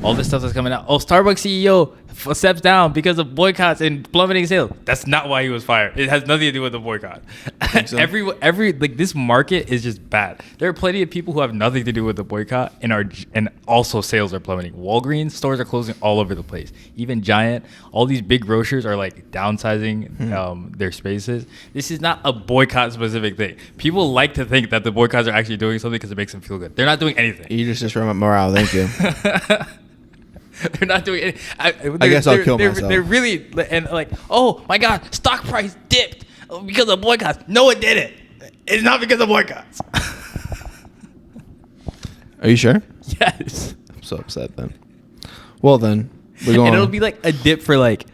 all this stuff that's coming out. Oh, Starbucks CEO steps down because of boycotts and plummeting sales. That's not why he was fired. It has nothing to do with the boycott. So. every like this market is just bad. There are plenty of people who have nothing to do with the boycott and also sales are plummeting. Walgreens stores are closing all over the place. Even Giant, all these big grocers are like downsizing their spaces. This is not a boycott specific thing. People like to think that the boycotts are actually doing something because it makes them feel good. They're not doing anything. You just remember morale. Thank you. They're not doing it. I guess I'll kill myself. They're really and like, oh my God, stock price dipped because of boycotts. No, it didn't. It's not because of boycotts. Are you sure? Yes. I'm so upset then. Well then, we're going. And it'll be like a dip for like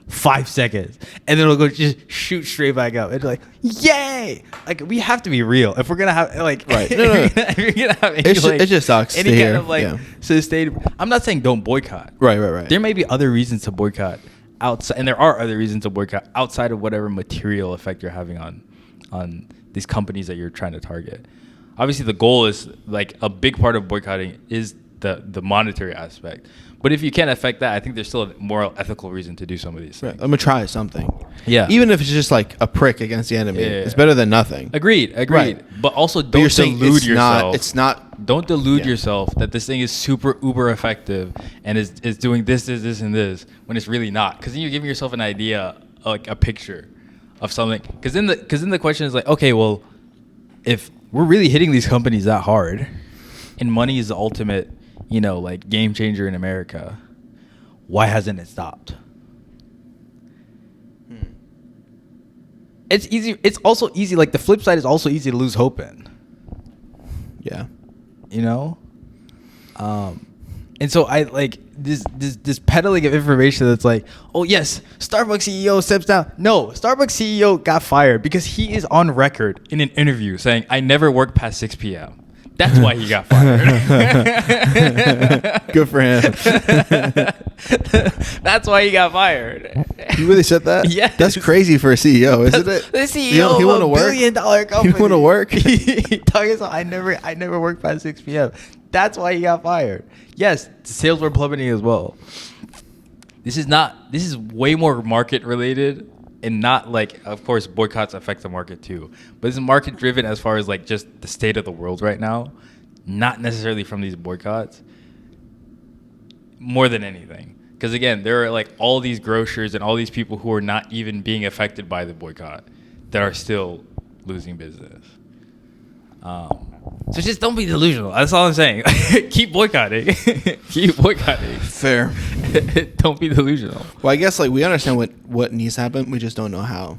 5 seconds, and then it'll go just shoot straight back up. It's like, yay! Like we have to be real if we're gonna have like right. No. If you're gonna have any, it just sucks any to kind hear. of like sustained. I'm not saying don't boycott. Right. There may be other reasons to boycott outside, and there are other reasons to boycott outside of whatever material effect you're having on these companies that you're trying to target. Obviously, the goal is like a big part of boycotting is the monetary aspect. But if you can't affect that, I think there's still a moral, ethical reason to do some of these things. Right. I'm gonna try something. Yeah. Even if it's just like a prick against the enemy, it's better than nothing. Agreed. Right. But also don't delude yourself. It's not. Don't delude yourself that this thing is super uber effective and is doing this, and this when it's really not. Because then you're giving yourself an idea, like a picture of something. Because then the question is like, okay, well, if we're really hitting these companies that hard, and money is the ultimate, like game changer in America, why hasn't it stopped? It's easy. It's also easy. Like the flip side is also easy to lose hope in. Yeah. And so I like this peddling of information that's like, oh yes, Starbucks CEO steps down. No, Starbucks CEO got fired because he is on record in an interview saying, I never work past 6 p.m. That's why he got fired. Good for him. That's why he got fired. You really said that? Yes. That's crazy for a CEO, isn't it? The CEO he of wanna a work? $1 billion company. He want to work? He talking about I never work past 6 p.m. That's why he got fired. Yes, sales were plummeting as well. This is way more market related. And not like, of course, boycotts affect the market too. But it's market driven as far as like just the state of the world right now. Not necessarily from these boycotts. More than anything. Because again, there are like all these grocers and all these people who are not even being affected by the boycott that are still losing business. So just don't be delusional. That's all I'm saying. Keep boycotting. Keep boycotting. Fair. Don't be delusional. Well, I guess like we understand what needs to happen. We just don't know how.